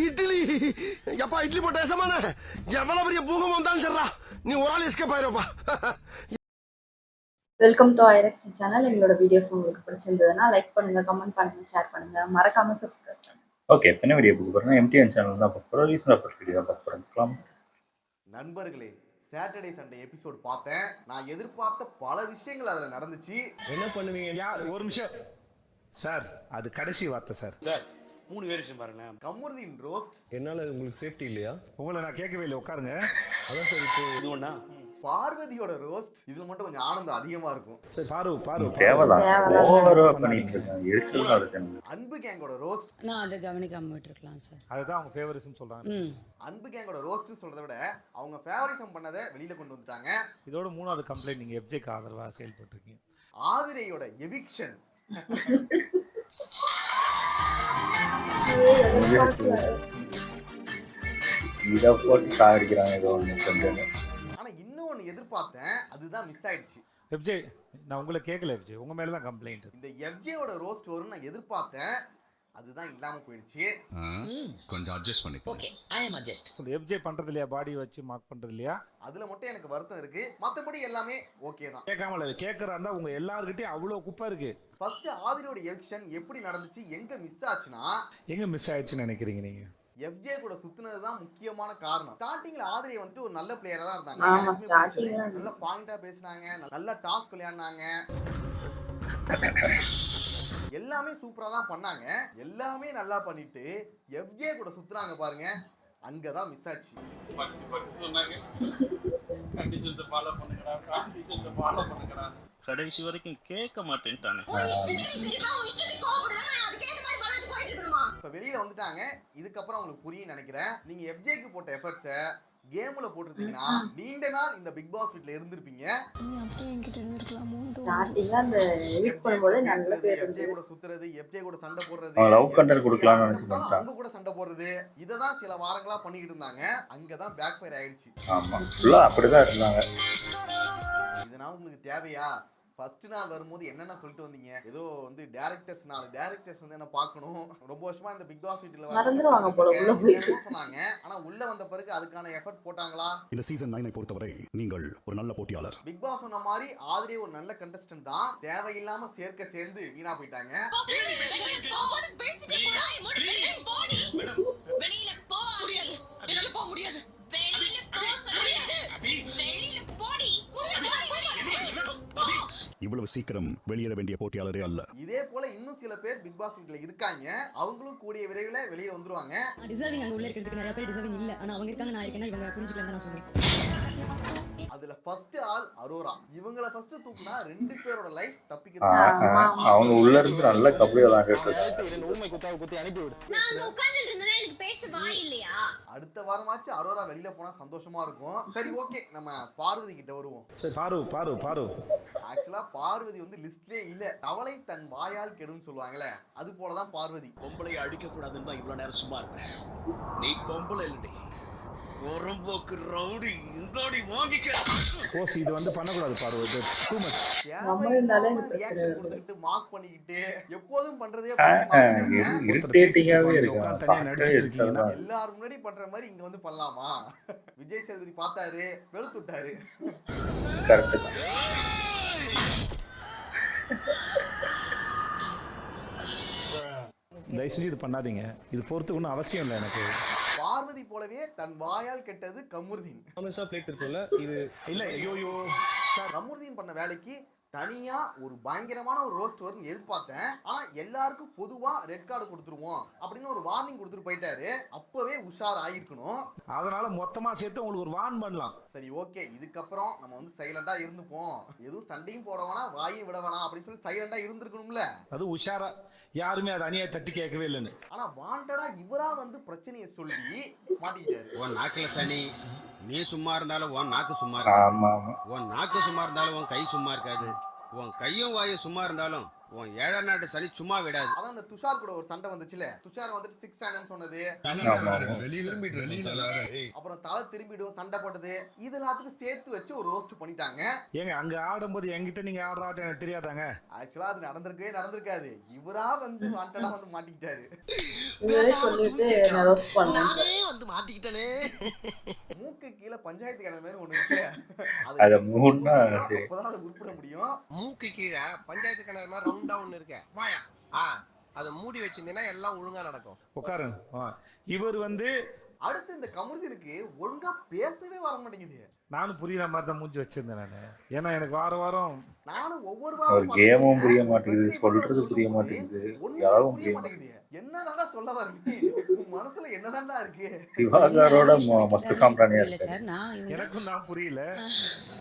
இட்லி எப்பா இட்லி போட்ட ஏசமான எவ்வளவு பெரிய பூகம் வந்தாலும் சரிடா நீ ஒரு ஆள் எஸ்கேப் ஆயிருப்பா. வெல்கம் டு ஐரக்ஸ் சேனல். எங்களோட வீடியோஸ் உங்களுக்கு பிடிச்சிருந்ததுன்னா லைக் பண்ணுங்க, கமெண்ட் பண்ணுங்க, ஷேர் பண்ணுங்க, மறக்காம சப்ஸ்கிரைப் பண்ணுங்க. ஓகே, என்ன வீடியோ பார்க்க போறோம்னா எம்டிஎன் சேனல் தான் பார்க்க போறோம். ரீசனபிள் வீடியோ பார்க்க போறோம். நண்பர்களே, சாட்டர்டே சண்டே எபிசோட் பார்த்தேன். நான் எதிர்பார்த்த பல விஷயங்கள் அதுல நடந்துச்சு. என்ன பண்ணுவீங்க? ஒரு நிமிஷம் சார், அது கடைசி வார்த்தை சார். சார் 3 வேரியேஷன் பாருங்களேன். கமருதீன் ரோஸ்ட். என்னால உங்களுக்கு சேஃப்டி இல்லையா? உங்களை நான் கேட்கவே இல்லை, உட்காருங்க. அதான் சார் இப்போ இது ஒண்ணா? பார்வதியோட ரோஸ்ட். இதுல மட்டும் கொஞ்சம் ஆனந்தம் அதிகமா இருக்கும். பாரு தேவலாம் ஓவரா பண்ணிட்டு இருக்காங்க, எரிச்சலா இருக்கு. அன்பு கேங்கோட ரோஸ்ட். நான் அதை கவனிக்காம விட்டுருக்கலாம் சார். அதுதான் அவங்க ஃபேவரிசம் சொல்றாங்க. அன்பு கேங்கோட ரோஸ்ட்னு சொல்றதை விட அவங்க ஃபேவரிசம் பண்ணதை வெளியில கொண்டு வந்துட்டாங்க. இதோட 3வது கம்ப்ளைண்ட், நீங்க எஃப்ஜேக்கு ஆதரவா செயல்பட்டிருக்கீங்க. ஆதிரையோட எவிக்ஷன். இதை போட்டு சாகடிக்கிறாங்க ஏதோ ஒன்று சொல்லுங்க. ஆனா இன்னொன்னு எதிர்பார்த்தேன், அதுதான் மிஸ் ஆயிடுச்சு. எஃப்ஜே, நான் உங்களை கேட்கல எஃப்ஜே, உங்க மேல தான் கம்ப்ளைண்ட். இந்த எஃப்ஜேவோட ரோஸ்ட் வரும்னு நான் எதிர்பார்த்தேன், அதுதான் இல்லாம போயிடுச்சு. கொஞ்சம் அட்ஜஸ்ட் பண்ணி. ஓகே, ஐ அம் அட்ஜஸ்ட். எஃப்ஜே பண்றது இல்லையா, பாடி வச்சு மார்க் பண்றது இல்லையா? அதுல மட்டும் எனக்கு வருத்தம் இருக்கு. மத்தபடி எல்லாமே ஓகே தான். கேட்காமல கேட்கறதா உங்க எல்லார்கிட்டயும் அவ்வளோ குப்பை இருக்கு. ஃபர்ஸ்ட் ஆதிரோட எவிக்ஷன் எப்படி நடந்துச்சு, எங்க மிஸ் ஆச்சுன்னா, எங்க மிஸ் ஆயிடுச்சுன்னு நினைக்கிறீங்க நீங்க? எஃப்ஜே கூட சுத்துனது தான் முக்கியமான காரணம். ஸ்டார்டிங்ல ஆதிரை வந்துட்டு ஒரு நல்ல பிளேயரா தான் இருந்தாங்க. ஆமா, ஸ்டார்டிங்ல நல்ல பாயிண்டா பேசினாங்க, நல்ல டாஸ்க் விளையாடினாங்க, எல்லாமே சூப்பரா தான் பண்ணாங்க. எல்லாமே நல்லா பண்ணிட்டு எஃப்ஜே கூட சுத்துறாங்க பாருங்க, அங்கதான் மிஸ் ஆச்சு. கடைசி வரைக்கும் கேட்க மாட்டேன்ட்டானே. இப்ப வெளியில வந்துட்டாங்க, இதுக்கப்புறம் உங்களுக்கு புரியும் நினைக்கிறேன். நீங்க எஃப்ஜேக்கு போட்ட எஃபர்ட்ஸ கேம்ல போட்டுருந்தீங்கன்னா நீண்ட நாள் இந்த பிக் பாஸ் வீட்ல இருந்திருப்பீங்க. ஸ்டார்டிங்ல அந்த எடிட் பண்ணும்போது நல்ல பேர் எஃப்ஜே கூட சுத்துறது, எஃப்ஜே கூட சண்டை போடுறது, லவ் கண்டென்ட் கொடுக்கலாம்னு நினைச்சிட்டாங்க. அவங்க கூட சண்டை போடுறது, இததான் சில வாரங்களா பண்ணிக்கிட்டு இருந்தாங்க. அங்கதான் பேக் ஃபயர் ஆயிடுச்சு. ஆமா, ஃபுல்லா அப்படிதான் இருந்தாங்க. இதனால உங்களுக்கு தேவையா? ஃபர்ஸ்ட் நாள் வரும்போது என்னென்ன சொல்லிட்டு வந்தீங்க? ஏதோ வந்து டேரக்டர்ஸ் வந்து என்ன பார்க்கணும், ரொம்ப வருஷமா இந்த பிக் பாஸ் வீட்ல மறந்துடுவாங்க போல உள்ள போயிட்டு சொன்னாங்க. ஆனா உள்ள வந்த பிறகு அதுக்கான எஃபர்ட் போட்டாங்களா? இந்த சீசன் 9 பொறுத்தவரை நீங்கள் ஒரு நல்ல போட்டியாளர். பிக் பாஸ் சொன்ன மாதிரி ஆதிரே ஒரு நல்ல கண்டஸ்டன்ட் தான். தேவையில்லாம சேர்ந்து வீணா போயிட்டாங்க. இவ்வளவு சீக்கிரம் வெளியேற வேண்டிய போட்டியாளரே அல்ல. இதே போல இன்னும் சில பேர் பிக் பாஸ் வீட்ல இருக்காங்க. அவங்களும் கூடிய விரைவில் வெளியே வந்துருவாங்க. டிசர்விங் அங்க உள்ள இருக்கிறதுக்கு நிறைய பேர் டிசர்விங் இல்ல, ஆனா அவங்க இருக்காங்க, நான் இருக்கேன்னா இவங்க புரிஞ்சுக்கலாம் நான் சொல்றேன். அதுல ஃபர்ஸ்ட் ஆள் அரோரா. இவங்கள ஃபர்ஸ்ட் தூக்குனா 2 பேரோட லைஃப் தப்பிக்கிறது. அவங்க உள்ள இருந்து நல்ல கபடி விளையாண்டுட்டு அடுத்த வாரமாச்சு அரோரா வெளியில போனா சந்தோஷமா இருக்கும். சரி, ஓகே, நம்ம பார்வதி கிட்ட வருவோம். பாரு ஆக்சுவலா பார்வதி வந்து லிஸ்ட்லயே இல்ல. தவளை தன் வாயால் கெடுன்னு சொல்லுவாங்கல்ல, அது போலதான் பார்வதி. பொம்பளைய அடிக்க கூடாதுன்னு தான் இவ்வளவு நேரம் சும்மா இருப்பேன். நீ பொம்பளை இல்லடி, ஒரம்போக்கு ரவுடி. இந்தோடி வாங்கிக்க. கோஸ் இது வந்து பண்ணக்கூடாது பாரு, இது டூ மச். நம்ம இருந்தாலே ரியாக்ஷன் கொடுத்துட்டு மார்க் பண்ணிக்கிட்டு எப்போதும் பண்றதே இரிட்டேட்டிங்காவே இருக்கு. தனியா நடிச்சிட்டு இருக்கீங்கன்னா எல்லாரும் முன்னாடி பண்ற மாதிரி இங்க வந்து பண்ணலாமா? விஜய் சேதுபதி பார்த்தாரு, வெளுத்து விட்டாரு. கரெக்ட் தான். தயவு செஞ்சு இது பண்ணாதீங்க, இது பொறுத்து ஒன்றும் அவசியம் இல்லை எனக்கு. பார்வதி போலவே தன் வாயால் கெட்டது கமருதீன். இது இல்ல ஐயோ சார், கமருதீன் பண்ண வேலைக்கு தனியா ஒரு பயங்கரமான ஒரு ரோஸ்ட் வரும்னு எதிர்பார்த்தேன். ஆனா எல்லாருக்கும் பொதுவா ரெட் கார்டு கொடுத்துருவோம் அப்படின்னு ஒரு வார்னிங் கொடுத்துட்டு போயிட்டாரு. அப்பவே உஷார் ஆயிருக்கணும். அதனால மொத்தமா சேர்த்து உங்களுக்கு ஒரு வார்ன் பண்ணலாம். சரி, ஓகே, இதுக்கப்புறம் நம்ம வந்து சைலண்டா இருந்துப்போம். எதுவும் சண்டையும் போட வேணாம், வாயும் விட வேணாம் அப்படின்னு சொல்லி சைலண்டா இருந்திருக்கணும்ல. அது உஷாரா, யாருமே அதை அநியாய தட்டி கேட்கவே இல்லைன்னு. ஆனா வாண்டடா இவரா வந்து பிரச்சனையை சொல்லி மாட்டிக்கிட்டாரு. உன் நாக்குல சனி, நீ சும்மா இருந்தாலும் உன் நாக்கு சும்மா இருக்காது. ஆமா ஆமா, உன் நாக்கு சும்மா இருந்தாலும் உன் கை சும்மா இருக்காது. உன் கையும் வாயும் சும்மா இருந்தாலும் உன் 7 நாட்டு சனி சும்மா விடாது. அதான் இந்த துஷார் கூட ஒரு சண்டை வந்துச்சுல, துஷார் வந்துட்டு 6 ஸ்டாண்டர்ட்னு சொன்னது, அப்புறம் தலை திரும்பிடும் சண்டை போட்டது, இது எல்லாத்துக்கும் சேர்த்து வச்சு ஒரு ரோஸ்ட் பண்ணிட்டாங்க. ஏங்க அங்க ஆடும்போது என்கிட்ட நீங்க ஆடுறாட்டு எனக்கு தெரியாதாங்க? ஆக்சுவலா அது நடந்திருக்காது. இவரா வந்து வாண்டடா வந்து மாட்டிக்கிட்டாரு. இவரே சொல்லிட்டு நான் ரோஸ்ட் பண்ணேன். வந்து மாட்டிக்கிட்டனே. மூக்கு கீழே பஞ்சாயத்து கிணறு மாதிரி ஒண்ணு இருக்கு, அத மூணுனா சரி. அப்பதான் அதை உருப்பிட முடியும். மூக்கு கீழே பஞ்சாயத்து கிணறு மாதிரி ரவுண்டா ஒண்ணு இருக்கு. வாயா. அதை மூடி வச்சிருந்தீங்கன்னா எல்லாம் ஒழுங்கா நடக்கும். உட்காருங்க. இவர் வந்து அடுத்து இந்த கமருதீனுக்கு ஒழுங்கா பேசவே வர மாட்டேங்குது. நானும் புரியுற மாதிரி தான் மூஞ்சி வச்சிருந்தேன் நானு. ஏன்னா எனக்கு வாரம் நானும் ஒவ்வொரு ஒரு வாரம் கேமும் புரிய மாட்டேங்குது, சொல்றது புரிய மாட்டேங்குது, யாரும் புரிய மாட்டேங்குது. என்னதான்டா சொல்ல வர நீ? உன் மனசுல என்னதான்டா இருக்கு? சிவாகாரோட மொத்த சாம்பிராணியா இல்ல இருக்கு. சார் நான் எனக்கும் நான் புரியல.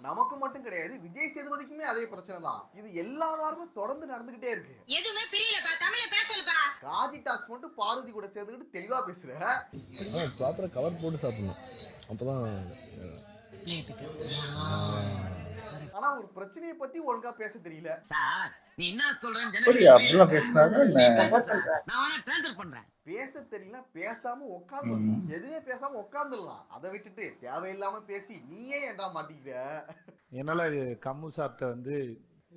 நமக்கு மட்டும் கிடையாது, விஜய் சேதுபதிக்குமே அதே பிரச்சனை தான். இது எல்லா வாரமும் தொடர்ந்து நடந்துகிட்டே இருக்கு. எதுவுமே புரியலப்பா, தமிழ்ல பேசலப்பா. காஜி டாக்ஸ் மட்டும் பார்வதி கூட சேர்ந்துக்கிட்டு தெளிவா பேசுற. ப்ராப்பரா கவர் போட்டு சாப்பிடணும், அப்பதான். ஆனா ஒரு பிரச்சனையை பத்தி ஒழுங்கா பேச தெரியல. சார் நீ என்ன சொல்றேன்னு அப்படியா அப்படிலாம் பேசினாரு என்ன? நான் வேணா ட்ரான்ஸ்ஃபர் பண்றேன். பேச தெரியல, பேசாம உட்காந்துடலாம். எதுவுமே பேசாம உட்காந்துடலாம். அதை விட்டுட்டு தேவையில்லாம பேசி நீயே ஏன்டா மாட்டிக்கிற? என்னால கம்மு சாப்பிட்ட வந்து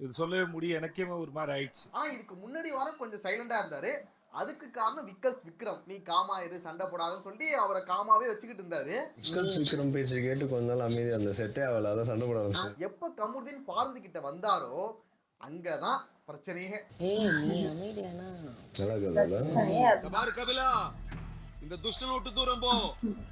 இது சொல்லவே முடியும், எனக்கே ஒரு மாதிரி ஆயிடுச்சு. ஆனா இதுக்கு முன்னாடி வர கொஞ்சம் சைலண்டா இருந்தாரு. அதுக்கு காரணம் விக்ரம். நீ காமா இரு, சண்டை போடாதுன்னு சொல்லி அவரை காமாவே வச்சுக்கிட்டு இருந்தாரு. விக்ரம் பேச்சு கேட்டு கொஞ்ச நாள் அமைதி, அந்த செட்டே அவள அதான் சண்டை போட ஆரம்பிச்சு. எப்ப கமருதீன் பார்வதி கிட்ட வந்தாரோ அங்கதான் பிரச்சனையே. பாரு கபிலா, இந்த துஷ்டனை விட்டு தூரம் போ,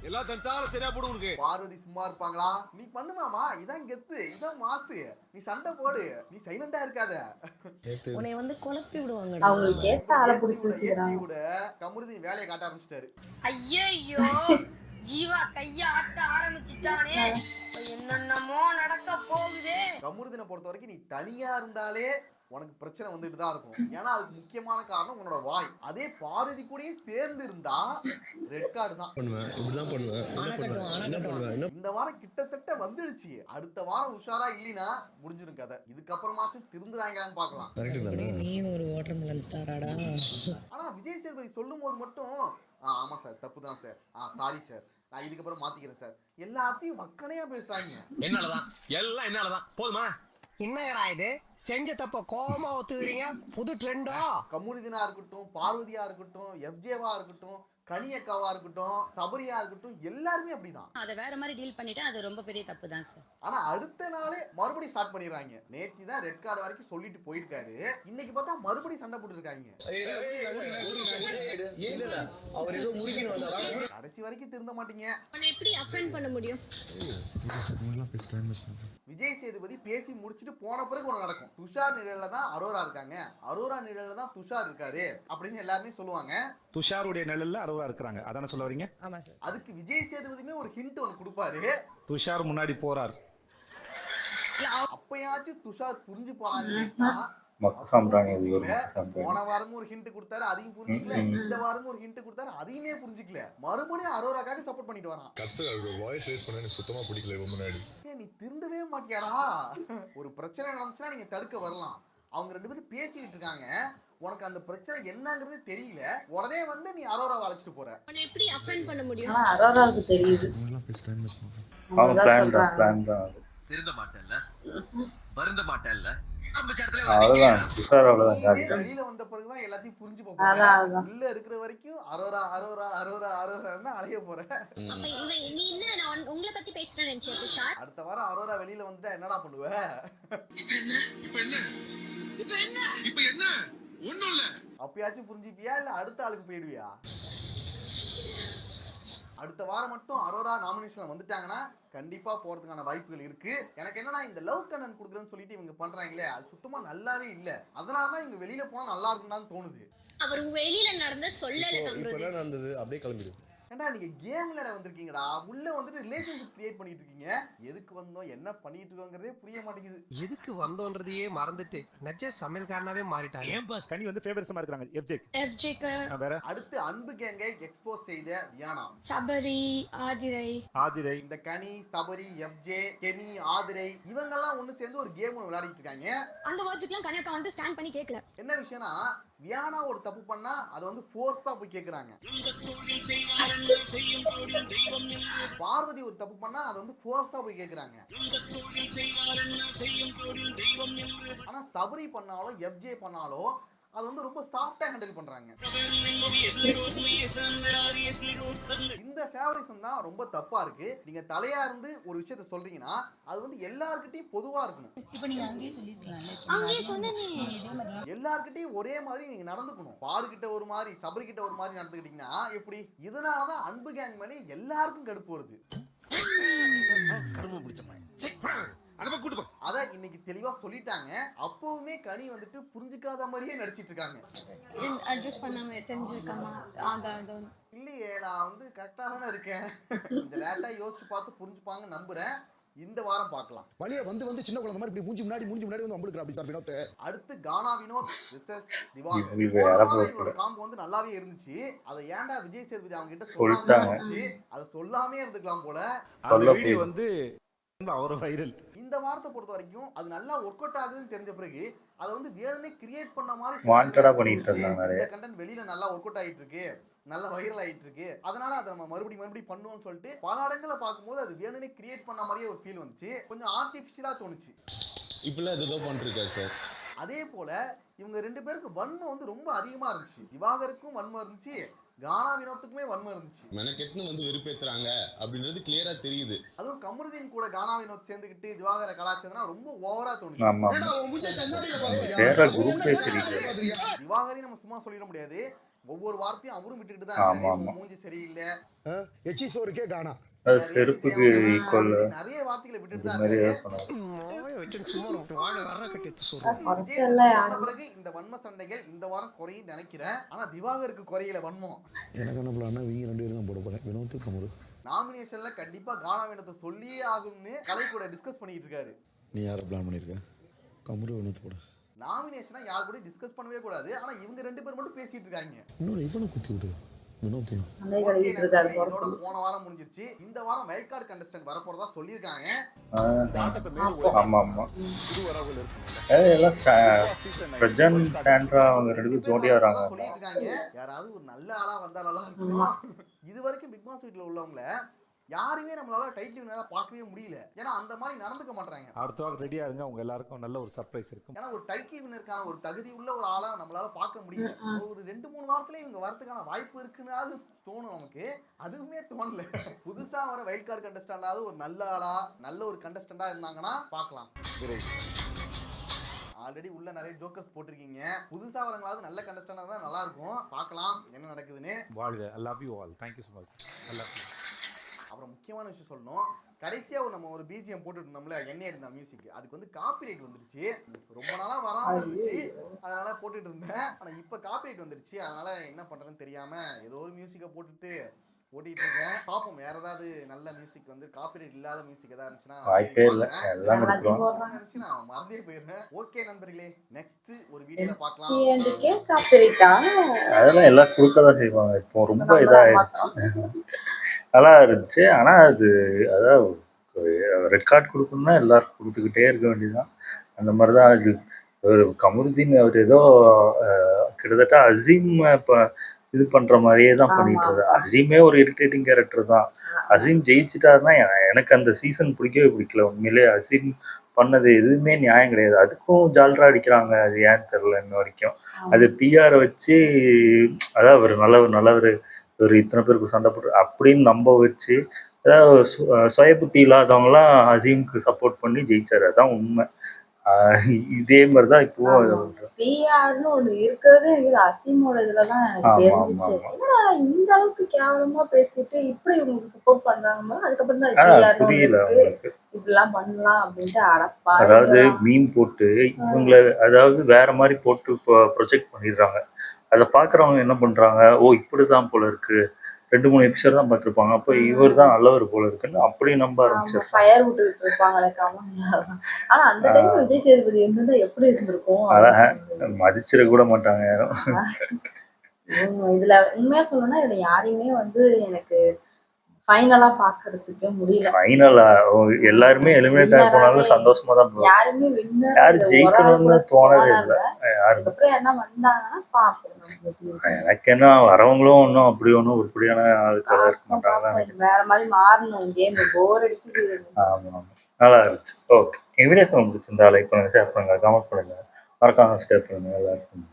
எல்லாம் தஞ்சால சரியா போடும் உனக்கு. பார்வதி சும்மா இருப்பாங்களா? நீ பண்ணுமாமா, இதான் கெத்து, இதான் மாசு, நீ சண்டை போடு, நீ சைலண்டா இருக்காத. உன்னை வந்து குழப்பி விடுவாங்க. அவங்களுக்கு ஏத்த ஆளை பிடிச்சி வச்சுக்கிறாங்க. கமருதீன் வேலையை காட்ட ஆரம்பிச்சிட்டாரு. ஐயோ ஜீவா கைய ஆட்ட ஆரம்பிச்சிட்டானே, என்னென்னமோ நடக்க போகுது. கமருதீனை பொறுத்த வரைக்கும் நீ தனியா இருந்தாலே உனக்கு பிரச்சனை வந்துட்டு தான் இருக்கும். ஏன்னா அதுக்கு முக்கியமான காரணம் உன்னோட வாய். அதே பார்வதி கூடயே சேர்ந்து இருந்தா ரெட் கார்டு தான். இப்படிதான் பண்ணுவேன். இந்த வாரம் கிட்டத்தட்ட வந்துடுச்சு. அடுத்த வாரம் உஷாரா இல்லைன்னா முடிஞ்சிடும் கதை. இதுக்கப்புறமாச்சும் திருந்துறாங்களான்னு பாக்கலாம். நீ ஒரு வாட்டர்மெலன் ஸ்டாராடா. ஆனா விஜய் சேதுபதி சொல்லும் போது மட்டும் ஆமா சார், தப்பு தான் சார், சாரி சார், நான் இதுக்கப்புறம் மாத்திக்கிறேன் சார், எல்லாத்தையும் வக்கனையா பேசுறாங்க. என்னாலதான் எல்லாம் என்னாலதான் போதுமா? என்னடா இது செஞ்ச தப்ப கோபமா ஒத்துக்கிறீங்க? புது ட்ரெண்டா? கமருதீனா இருக்கட்டும், பார்வதியா இருக்கட்டும், எஃப்ஜேவா இருக்கட்டும், கனியக்காவா இருக்கட்டும், சபரியா இருக்கட்டும், எல்லாருமே அப்படிதான். அதை வேற மாதிரி டீல் பண்ணிட்டா அது ரொம்ப பெரிய தப்பு தான் சார். ஆனா அடுத்த நாளே மறுபடியும் ஸ்டார்ட் பண்ணிடுறாங்க. நேத்தி தான் ரெட் கார்டு வரைக்கும் சொல்லிட்டு போயிருக்காரு, இன்னைக்கு பார்த்தா மறுபடியும் சண்டை போட்டு இருக்காங்க. கடைசி வரைக்கும் திருந்த மாட்டீங்க. எப்படி அஃபெண்ட் பண்ண முடியும்? விஜய் சேதுபதி பேசி முடிச்சுட்டு போன பிறகு ஒண்ணு நடக்கும். துஷார் நிழல்ல தான் அரோரா இருக்காங்க, அரோரா நிழல்ல தான் துஷார் இருக்காரு அப்படின்னு எல்லாருமே சொல்லுவாங்க. துஷாருடைய நிழல்ல அரோரா இருக்காங்க, அதானே சொல்ல வரீங்க? ஆமா சார். அதுக்கு விஜய் சேதுபதியுமே ஒரு ஹிண்ட் ஒன்னு கொடுப்பாரு. துஷார் முன்னாடி போறார், அப்பயாச்சும் துஷார் புரிஞ்சு போறான்னு மொத்த சாம்பிராணி. போன வாரமும் ஒரு ஹிண்ட் கொடுத்தாரு, அதையும் புரிஞ்சுக்கல. இந்த வாரமும் ஒரு ஹிண்ட் கொடுத்தாரு, அதையுமே புரிஞ்சுக்கல. மறுபடியும் அரோராக்காக சப்போர்ட் பண்ணிட்டு வரான். வாய்ஸ் ரேஸ் பண்ண எனக்கு சுத்தமா பிடிக்கல. முன்னாடி நீ திருந்தவே மாட்டியாடா? ஒரு பிரச்சனை நடந்துச்சுன்னா நீங்க தடுக்க வரலாம். அவங்க 2 பேரும் பேசிக்கிட்டு இருக்காங்க, உனக்கு அந்த பிரச்சனை என்னங்கிறது தெரியல, உடனே வந்து நீ அரோராவை அழைச்சிட்டு போற. உன்னை எப்படி அஃபெண்ட் பண்ண முடியும்? ஆனா அரோராவுக்கு தெரியுது. திருந்த மாட்டேன்ல, வருந்த மாட்டேன்ல. வெளியில வந்த பிறகுதான் எல்லாத்தையும் புரிஞ்சு போறேன். உள்ள இருக்கிற வரைக்கும் அரோரா அரோரா அரோரா அரோரா அலைய போறேன். நீ என்ன உங்களை பத்தி பேசுறேன்னு நினைச்சேன் துஷார். அடுத்த வாரம் அரோரா வெளியில வந்துட்டா என்னடா பண்ணுவ? ஒண்ணும் இல்ல. அப்பயாச்சும் புரிஞ்சுப்பியா இல்ல அடுத்த ஆளுக்கு போயிடுவியா? அடுத்த வாரம் மட்டும் அரோரா நாமினேஷன் வந்துட்டாங்கன்னா கண்டிப்பா போறதுக்கான வாய்ப்புகள் இருக்கு. எனக்கு என்னன்னா இந்த லவ் கண்ணன் குடுக்குறேன்னு சொல்லிட்டு இவங்க பண்றாங்களே, அது சுத்தமா நல்லாவே இல்ல. அதனாலதான் இவங்க வெளியில போனா நல்லா இருக்கும்னு தோணுது. அவர் வெளியில நடந்த சொல்லல கமருதீன். நடந்தது அப்படியே கிளம்பிடு. ஏன்டா நீங்க கேம் விளையாட வந்திருக்கீங்கடா, உள்ள வந்துட்டு ரிலேஷன்ஷிப் கிரியேட் பண்ணிட்டு இருக்கீங்க. எதுக்கு வந்தோம் என்ன பண்ணிட்டு இருக்கோங்கிறதே புரிய மாட்டேங்குது. எதுக்கு வந்தோன்றதையே மறந்துட்டு நெஜ சமையல்காரனாவே மாறிட்டாங்க. ஏன் பாஸ் கனி வந்து ஃபேவரட்ஸமா இருக்காங்க எஃப்ஜேக்கு வேற அடுத்து அன்பு கேங்கை எக்ஸ்போஸ் செய்த வியானா, சபரி ஆதிரை இந்த கனி, சபரி, எஃப்ஜே, கெமி, ஆதிரை இவங்கெல்லாம் ஒண்ணு சேர்ந்து ஒரு கேம் விளையாடிட்டு இருக்காங்க. அந்த வேர்ட்ஸ்க்குலாம் கனியக்கா வந்து ஸ்டாண்ட் பண்ணி கேட்கல. என்ன விஷயம்னா வியானா ஒரு தப்பு பண்ணா அதை வந்து ஃபோர்ஸா போய் கேக்குறாங்க. பார்வதி ஒரு தப்பு பண்ணா அதை வந்து ஃபோர்ஸா போய் கேக்குறாங்க. ஆனா சபரி பண்ணாலும் எஃப்ஜே பண்ணாலும் அது வந்து ரொம்ப சாஃப்டா ஹேண்டில் பண்றாங்க. இந்த ஃபேவரிசம் தான் ரொம்ப தப்பா இருக்கு. நீங்க தலையா இருந்து ஒரு விஷயத்தை சொல்றீங்கன்னா அது வந்து எல்லார்கிட்டயும் பொதுவா இருக்கணும். இப்போ நீங்க அங்கேயே சொல்லிருக்கலாம்ல. அங்கேயே சொன்னேனே. எல்லார்கிட்டயும் ஒரே மாதிரி நீங்க நடந்துக்கணும். பாருகிட்ட ஒரு மாதிரி, சபரி கிட்ட ஒரு மாதிரி நடந்துக்கிட்டீங்கன்னா எப்படி? இதனாலதான் அன்பு கேங் மேலே எல்லாருக்கும் கடுப்பு வருது. அத இன்னைக்கு தெளிவா சொல்லிட்டாங்க. அப்பவுமே கனி வந்துட்டு புரிஞ்சுக்காத மாதிரியே நடிச்சிட்டு இருக்காங்க. அட்ஜஸ்ட் பண்ணாம தெரிஞ்சிருக்காமா ஆகாது. இல்லையே, நான் வந்து கரெக்டா தானே இருக்கேன். இந்த லேட்டா யோசிச்சு பார்த்து புரிஞ்சுப்பாங்க நம்புறேன். இந்த வாரம் பார்க்கலாம். வழியா வந்து சின்ன குழந்தை மாதிரி இப்படி மூஞ்சி முன்னாடி வந்து அம்பளுக்கு அப்படி சார் வினோத். அடுத்து கானா வினோத் விசஸ் திவாகர். இவரோட காம்போ வந்து நல்லாவே இருந்துச்சு. அதை ஏன்டா விஜய் சேதுபதி அவங்க கிட்ட சொல்லாம அதை சொல்லாமே இருந்துக்கலாம் போல. அந்த வீடியோ வந்து அவர வைரல். இந்த வாரத்தை பொறுத்த வரைக்கும் அது நல்லா ஒர்க் அவுட் ஆகுதுன்னு தெரிஞ்ச பிறகு அதை வந்து வேணுமே கிரியேட் பண்ண மாதிரி வாண்டடா பண்ணிட்டு இருக்காங்க. இந்த கண்டென்ட் வெளியில நல்லா ஒர்க் அவுட் ஆயிட்டு இருக்கு, நல்ல வைரல் ஆயிட்டு இருக்கு. அதனால அதை நம்ம மறுபடியும் பண்ணுவோம்னு சொல்லிட்டு பல இடங்களை பார்க்கும்போது அது வேணுமே கிரியேட் பண்ண மாதிரியே ஒரு ஃபீல் வந்துச்சு. கொஞ்சம் ஆர்டிஃபிஷியலா தோணுச்சு. இப்பெல்லாம் ஏதோ பண்ணிருக்காரு சார். அதே போல இவங்க ரெண்டு பேருக்கு வன்மம் வந்து ரொம்ப அதிகமா இருந்துச்சு. திவாகருக்கும் வன்மம் இருந்துச்சு, கானா வினோத்துக்குமே வன்மம் இருந்துச்சு. மெனக்கெட்னு வந்து வெறுப்பேத்துறாங்க அப்படின்றது கிளியரா தெரியுது. அதுவும் கமருதீன் கூட கானா வினோத் சேர்ந்துக்கிட்டு திவாகரை கலாச்சதுனா ரொம்ப ஓவரா தோணுச்சு. திவாகரையும் நம்ம சும்மா சொல்லிட முடியாது. ஒவ்வொரு வார்த்தையும் அவரும் விட்டுக்கிட்டு தான் இருக்காரு. மூஞ்சி சரியில்லை, எச்சி சோறுக்கே காணா, செருப்புக்கு ஈக்குவல் நிறைய வார்த்தைகளை விட்டுட்டு தான் இருக்காரு. பிறகு இந்த வன்ம சண்டைகள் இந்த வாரம் குறையும் நினைக்கிறேன். ஆனா திவாகருக்கு குறையில வன்மம். எனக்கு என்ன பிளான்னா இவங்க 2 பேரும் தான் போட போறேன். வினோத் கமரு நாமினேஷன்ல கண்டிப்பா கானா வினோத்தை சொல்லியே ஆகும்னு கலை கூட டிஸ்கஸ் பண்ணிட்டு இருக்காரு. நீ யாரை பிளான் பண்ணிருக்க? கமரு வினோத் போட. நாமினேஷனா யார் கூட டிஸ்கஸ் பண்ணவே கூடாது. ஆனா இவங்க 2 பேர் மட்டும் பேசிட்டு இருக்காங்க. இன்னொரு இவனை குத்தி விடு வினோத்தையும். இதோட போன வாரம் முடிஞ்சிருச்சு. இந்த வாரம் வைல்ட் கார்டு கண்டஸ்டன்ட் வர போறதா சொல்லிருக்காங்க. யாராவது ஒரு நல்ல ஆளா வந்தா நல்லா இருக்கும். இது வரைக்கும் பிக் பாஸ் வீட்ல உள்ளவங்கள யாருமே நம்மளால டைட்டில் வினரா பார்க்கவே முடியல. ஏன்னா அந்த மாதிரி நடந்துக்க மாட்டாங்க. அடுத்த வாரம் ரெடியா இருங்க, உங்க எல்லாருக்கும் நல்ல ஒரு சர்ப்ரைஸ் இருக்கும். ஏன்னா ஒரு டைட்டில் வினருக்கான ஒரு தகுதி உள்ள ஒரு ஆளா நம்மளால பார்க்க முடியல. ஒரு 2-3 வாரத்துல இவங்க வரதுக்கான வாய்ப்பு இருக்குன்னு தோணும் நமக்கு. அதுவுமே தோணல. புதுசா வர வைல்ட் கார்டு கண்டஸ்டன்டாவது ஒரு நல்ல ஆளா, நல்ல ஒரு கண்டஸ்டன்டா இருந்தாங்கன்னா பார்க்கலாம். ஆல்ரெடி உள்ள நிறைய ஜோக்கர்ஸ் போட்டிருக்கீங்க. புதுசா வரவங்களாவது நல்ல கண்டஸ்டன்டா தான் நல்லா இருக்கும். பார்க்கலாம் என்ன நடக்குதுன்னு. வாழ்க. I love you all. Thank you so much. I love you. அப்புறம் முக்கியமான விஷயம் சொல்லணும். கடைசியா நம்ம ஒரு பிஜிஎம் போட்டுட்டு இருந்தோம்ல, என்ன இருந்தா மியூசிக், அதுக்கு வந்து காப்பிரைட் வந்துருச்சு. ரொம்ப நாளா வராம இருந்துச்சு, அதனால போட்டுட்டு இருந்தேன். ஆனா இப்ப காப்பிரைட் வந்துருச்சு. அதனால என்ன பண்றதுன்னு தெரியாம ஏதோ ஒரு மியூசிக்கை போட்டுட்டு ஓட்டிட்டு இருக்கேன். பாப்போம் வேற ஏதாவது நல்ல மியூசிக் வந்து காப்பிரைட் இல்லாத மியூசிக் ஏதாவது இருந்துச்சுன்னா நான் மறந்தே போயிருந்தேன். ஓகே நண்பர்களே, நெக்ஸ்ட் ஒரு வீடியோல பார்க்கலாம். அதெல்லாம் எல்லாம் கொடுக்கதான் செய்வாங்க. இப்போ ரொம்ப இதாகிடுச்சு. நல்லா இருந்துச்சு. ஆனால் அதாவது ரெட் கார்டு கொடுக்கணும்னா எல்லாருக்கும் கொடுத்துக்கிட்டே இருக்க வேண்டியதுதான். அந்த மாதிரி தான் இது. கமருதீன் அவர் ஏதோ கிட்டத்தட்ட அசீம் இப்போ இது பண்ணுற மாதிரியே தான் பண்ணிட்டு இருந்தார். அசீமே ஒரு இரிட்டேட்டிங் கேரக்டர் தான். அசீம் ஜெயிச்சிட்டாருன்னா எனக்கு அந்த சீசன் பிடிக்கல. உண்மையிலே அசீம் பண்ணது எதுவுமே நியாயம் கிடையாது. அதுக்கும் ஜால்ரா அடிக்கிறாங்க. அது ஏன்னு தெரில இன்ன வரைக்கும். அது பிஆரை வச்சு அதாவது அவர் நல்லவர் ஒரு இத்தனை பேருக்கு சண்டை போட்டு அப்படின்னு நம்ப வச்சு அதாவது சுய புத்தி இல்லாதவங்களாம் அசீமுக்கு சப்போர்ட் பண்ணி ஜெயிச்சாரு. அதான் உண்மை. இதே மாதிரிதான் இப்போ பிஆர்னு ஒண்ணு இருக்கிறதே அசீமோட இதுலதான் எனக்கு தெரிஞ்சிச்சு. இந்த அளவுக்கு கேவலமா பேசிட்டு இப்படி இவங்களுக்கு சப்போர்ட் பண்றாங்க. அதுக்கப்புறம் தான் புரியல இப்படிலாம் பண்ணலாம் அப்படின்ட்டு அடப்பா. அதாவது மீன் போட்டு இவங்களை அதாவது வேற மாதிரி போட்டு ப்ரொஜெக்ட் பண்ணிடுறாங்க. அதை பாக்குறவங்க என்ன பண்றாங்க, ஓ இப்படிதான் போல இருக்கு, 2-3 எபிசோட் தான் பார்த்துருப்பாங்க. அப்போ இவர் தான் நல்லவர் போல இருக்குன்னு அப்படி நம்ப ஆரம்பிச்சிருப்பாங்க. ஃபயர் விட்டுட்டு இருப்பாங்களே கமல். ஆனா அந்த டைம் விஜய் சேதுபதி இருந்தா எப்படி இருந்திருக்கும்? அதான் மதிச்சிட கூட மாட்டாங்க யாரும். இதுல உண்மையா சொல்லணும்னா இதுல யாரையுமே வந்து எனக்கு ஃபைனலா பாக்குறதுக்கு முடியல. ஃபைனலா எல்லாருமே எலிமினேட் ஆகி போனாலும் சந்தோஷமா தான் போகும். யாருமே வின்னர் யாரு ஜெயிக்கணும்னு தோணவே இல்லை. அதுக்கப்புறம் யாருன்னா வந்தாங்கன்னா பாப்போம். எனக்கு என்ன வரவங்களும் ஒன்றும் அப்படி ஒன்றும் உருப்படியான ஆளுக்கெல்லாம் இருக்க மாட்டாங்க. வேற மாதிரி மாறணும், கேம் போர் அடிக்குது. ஆமாம், நல்லா இருந்துச்சு. ஓகே, என் வீடியோஸ் உங்களுக்கு பிடிச்சிருந்தா லைக் பண்ணுங்க, ஷேர் பண்ணுங்க, கமெண்ட் பண்ணுங்க, மறக்காம சப்ஸ்கிரைப் பண்ணுங்க. நல்லா இருக்கும்.